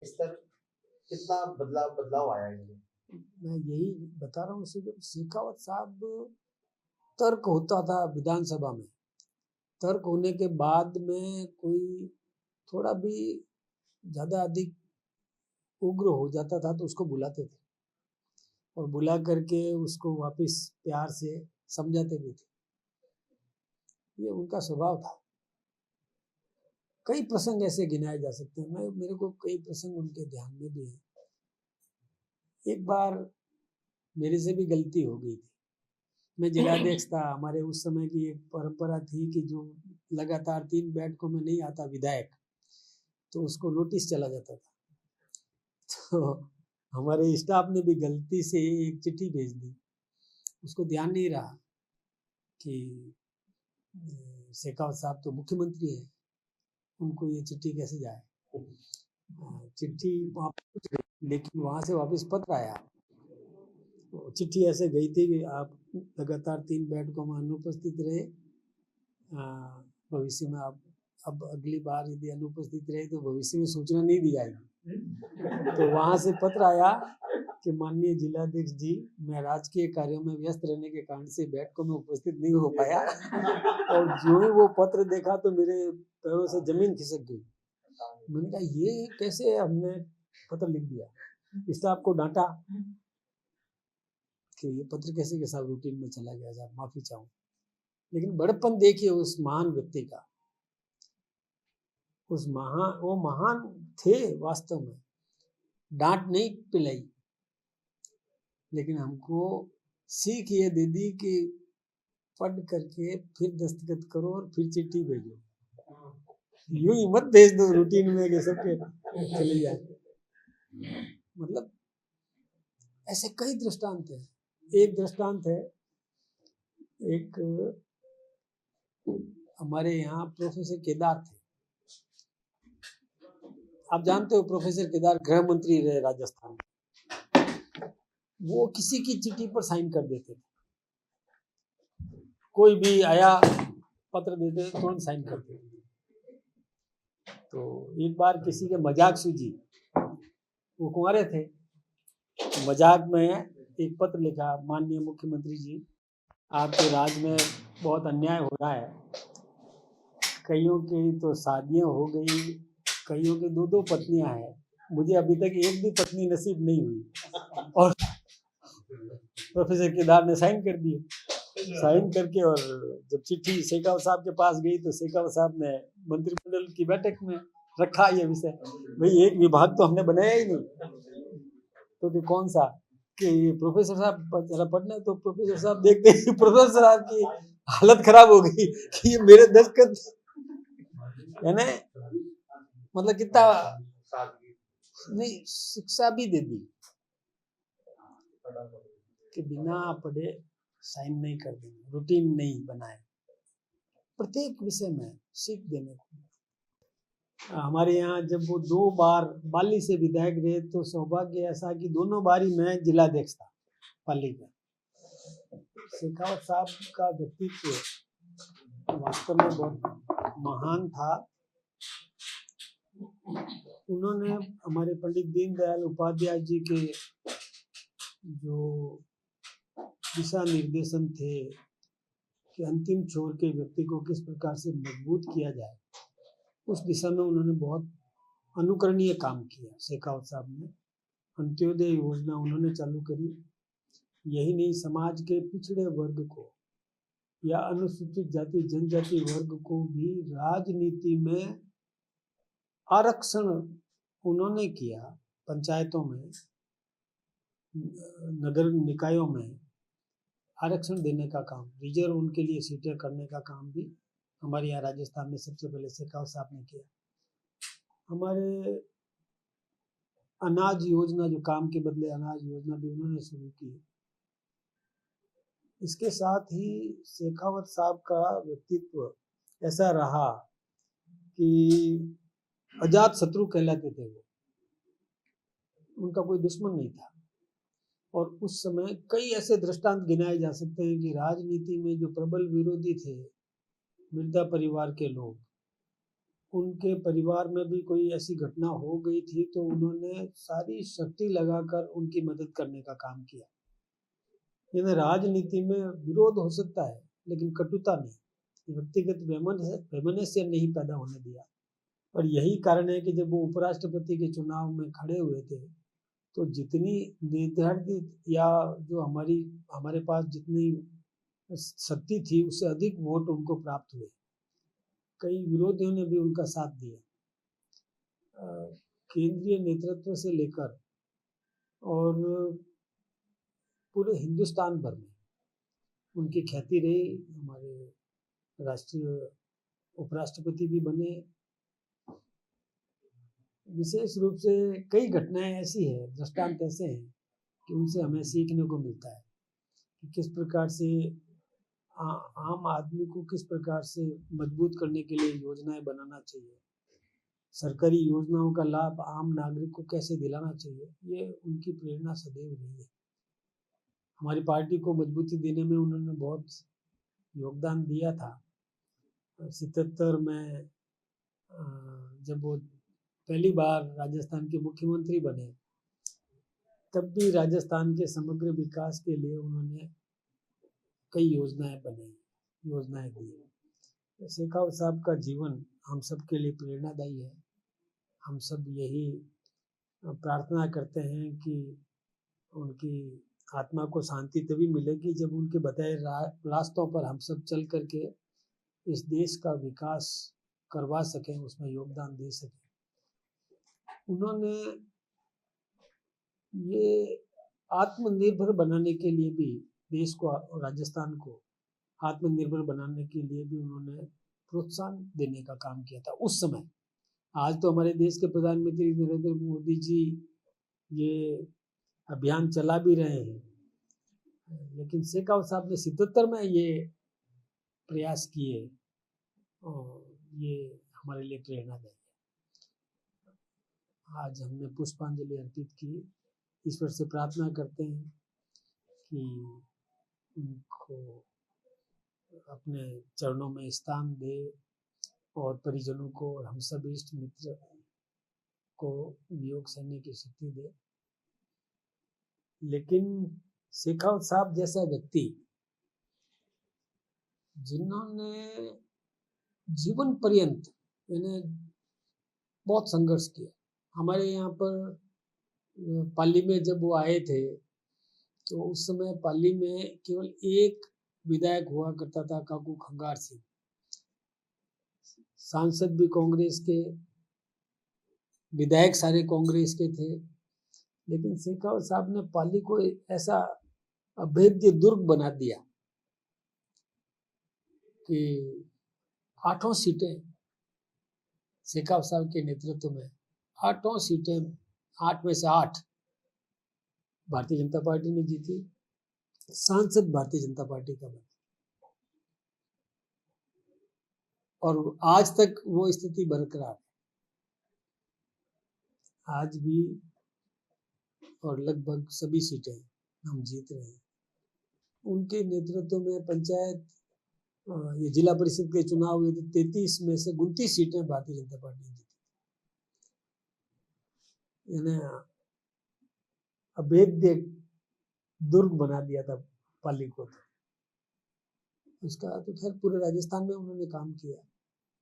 इस तरह कितना बदलाव बदलाव आया है? मैं यही बता रहा हूँ। शेखावत साहब, तर्क होता था विधानसभा में, तर्क होने के बाद में कोई थोड़ा भी ज़्यादा अधिक उग्र हो जाता था तो उसको बुलाते थे और बुला करके उसको वापस प्यार से समझाते भी थे। ये उनका स्वभाव था। कई प्रसंग ऐसे गिनाए जा सकते हैं। मेरे को कई प्रसंग उनके ध्यान में भी हैं। एक बार मेरे से भी गलती हो गई थी। मैं जिलाध्यक्ष था। हमारे उस समय की एक परंपरा थी कि जो लगातार 3 बैठकों में नहीं आता विधायक, तो उसको नोटिस चला जाता था। तो हमारे स्टाफ ने भी गलती से एक चिट्ठी भेज दी। उसको ध्यान नहीं रहा कि शेखावत साहब तो मुख्यमंत्री हैं, उनको ये चिट्ठी कैसे जाए। चिट्ठी वापस गई, लेकिन वहाँ से वापस पत्र आया। चिट्ठी ऐसे गई थी कि आप लगातार 3 बैठकों में अनुपस्थित रहे, भविष्य में आप अब अगली बार यदि अनुपस्थित रहे तो भविष्य में सूचना नहीं दी जाएगी। तो वहाँ से पत्र आया कि माननीय जिलाध्यक्ष जी, मैं राजकीय कार्यों में व्यस्त रहने के कारण से बैठकों में उपस्थित नहीं हो पाया। और जो ही वो पत्र देखा तो मेरे पैरों से जमीन खिसक गई। मैंने कहा ये कैसे हमने पत्र लिख दिया। स्टाफ को डांटा कि ये पत्र कैसे के साथ रूटीन में चला गया, साहब माफी चाहूँ। लेकिन बड़प्पन देखिए उस महान व्यक्ति का। वो महान थे वास्तव में। डांट नहीं पिलाई, लेकिन हमको सीख ये दे दी कि पढ़ करके फिर दस्तखत करो और फिर चिट्ठी भेजो। यूं ही मत भेज दो रूटीन में कि सबके चले जाए। मतलब ऐसे कई दृष्टांत हैं। एक दृष्टांत है, एक हमारे यहाँ प्रोफेसर केदार थे। आप जानते हो प्रोफेसर केदार गृह मंत्री रहे राजस्थान में। वो किसी की चिट्ठी पर साइन कर देते थे। कोई भी आया पत्र देते तुरंत साइन करते थे। तो एक बार किसी के मजाक सूझी, वो कुंवारे थे, मजाक में एक पत्र लिखा, माननीय मुख्यमंत्री जी, आपके राज्य में बहुत अन्याय हो रहा है। कईयों की तो शादियां हो गई, कईयों की 2-2 पत्नियां हैं, मुझे अभी तक एक भी पत्नी नसीब नहीं हुई। और प्रोफेसर केदार ने साइन कर दिए। साइन करके और जब चिट्ठी शेखावत साहब के पास गई तो शेखावत साहब ने मंत्रिमंडल की बैठक में रखा ये विषय। भाई एक विभाग तो हमने बनाया ही नहीं। तो कि कौन सा, कि प्रोफेसर साहब जरा पढ़ना। तो प्रोफेसर साहब देखते ही प्रोफेसर साहब की हालत खराब हो गई कि ये मेरे दस्तखत, यानी मतलब कितना नहीं, शिक्षा भी दे दी कि बिना पढ़े साइन नहीं कर देंगे, रूटीन नहीं बनाए। प्रत्येक विषय में सीख देने को। हमारे यहाँ जब वो 2 बार पाली से विधायक रहे तो सौभाग्य ऐसा कि दोनों बार ही मैं जिलाध्यक्ष था पाली का। शेखावत साहब का व्यक्तित्व वास्तव में बहुत महान था। उन्होंने हमारे पंडित दीनदयाल उपाध्याय जी के जो दिशा निर्देशन थे कि अंतिम छोर के व्यक्ति को किस प्रकार से मजबूत किया जाए, उस दिशा में उन्होंने बहुत अनुकरणीय काम किया। शेखावत साहब ने अंत्योदय योजना उन्होंने चालू करी। यही नहीं, समाज के पिछड़े वर्ग को या अनुसूचित जाति जनजाति वर्ग को भी राजनीति में आरक्षण उन्होंने किया। पंचायतों में, नगर निकायों में आरक्षण देने का काम, रिजर्व उनके लिए सीटें करने का काम भी हमारे यहाँ राजस्थान में सबसे पहले शेखावत साहब ने किया। हमारे अनाज योजना, जो काम के बदले अनाज योजना भी उन्होंने शुरू की। इसके साथ ही शेखावत साहब का व्यक्तित्व ऐसा रहा कि अजात शत्रु कहलाते थे वो। उनका कोई दुश्मन नहीं था। और उस समय कई ऐसे दृष्टांत गिनाए जा सकते हैं कि राजनीति में जो प्रबल विरोधी थे, मिर्जा परिवार के लोग, उनके परिवार में भी कोई ऐसी घटना हो गई थी तो उन्होंने सारी शक्ति लगाकर उनकी मदद करने का काम किया। यानी राजनीति में विरोध हो सकता है लेकिन कटुता नहीं, व्यक्तिगत वैमनस्य नहीं पैदा होने दिया। और यही कारण है कि जब वो उपराष्ट्रपति के चुनाव में खड़े हुए थे तो जितनी निर्धारित या जो हमारे पास जितनी शक्ति थी उससे अधिक वोट उनको प्राप्त हुए। कई विरोधियों ने भी उनका साथ दिया। केंद्रीय नेतृत्व से लेकर और पूरे हिंदुस्तान भर में उनकी ख्याति रही। हमारे राष्ट्रीय उपराष्ट्रपति भी बने। विशेष रूप से कई घटनाएं ऐसी है, दृष्टांत ऐसे हैं कि उनसे हमें सीखने को मिलता है कि किस प्रकार से आम आदमी को किस प्रकार से मजबूत करने के लिए योजनाएं बनाना चाहिए, सरकारी योजनाओं का लाभ आम नागरिक को कैसे दिलाना चाहिए। ये उनकी प्रेरणा सदैव रही है। हमारी पार्टी को मजबूती देने में उन्होंने बहुत योगदान दिया था। 77 में जब वो पहली बार राजस्थान के मुख्यमंत्री बने तब भी राजस्थान के समग्र विकास के लिए उन्होंने कई योजनाएं दी। शेखावत साहब का जीवन हम सब के लिए प्रेरणादायी है। हम सब यही प्रार्थना करते हैं कि उनकी आत्मा को शांति तभी मिलेगी जब उनके बताए रास्तों पर हम सब चल करके इस देश का विकास करवा सकें, उसमें योगदान दे सकें। उन्होंने ये आत्मनिर्भर बनाने के लिए भी देश को, राजस्थान को आत्मनिर्भर बनाने के लिए भी उन्होंने प्रोत्साहन देने का काम किया था उस समय। आज तो हमारे देश के प्रधानमंत्री नरेंद्र मोदी जी ये अभियान चला भी रहे हैं, लेकिन शेखावत साहब ने 77 में ये प्रयास किए और ये हमारे लिए प्रेरणादायी है। आज हमने पुष्पांजलि अर्पित की। ईश्वर से प्रार्थना करते हैं कि उनको अपने चरणों में स्थान दे और परिजनों को और हम सब इष्ट मित्र को वियोग सहने की शक्ति दे। लेकिन शेखावत साहब जैसा व्यक्ति जिन्होंने जीवन पर्यंत यानी बहुत संघर्ष किया। हमारे यहाँ पर पाली में जब वो आए थे तो उस समय पाली में केवल एक विधायक हुआ करता था, काकू खंगार सिंह। सांसद भी कांग्रेस के, विधायक सारे कांग्रेस के थे। लेकिन शेखावत साहब ने पाली को ऐसा अभेद्य दुर्ग बना दिया कि 8 सीटें शेखावत साहब के नेतृत्व में 8 सीटें, 8 में से 8 भारतीय जनता पार्टी ने जीती। सांसद भारतीय जनता पार्टी का बना और आज तक वो स्थिति बरकरार है। आज भी और लगभग सभी सीटें हम जीत रहे हैं। उनके नेतृत्व में पंचायत, ये जिला परिषद के चुनाव हुए थे, 33 में से 29 सीटें भारतीय जनता पार्टी ने जीती। यानी अभेद्य दुर्ग बना दिया था पाली को। उसका तो खैर पूरे राजस्थान में उन्होंने काम किया।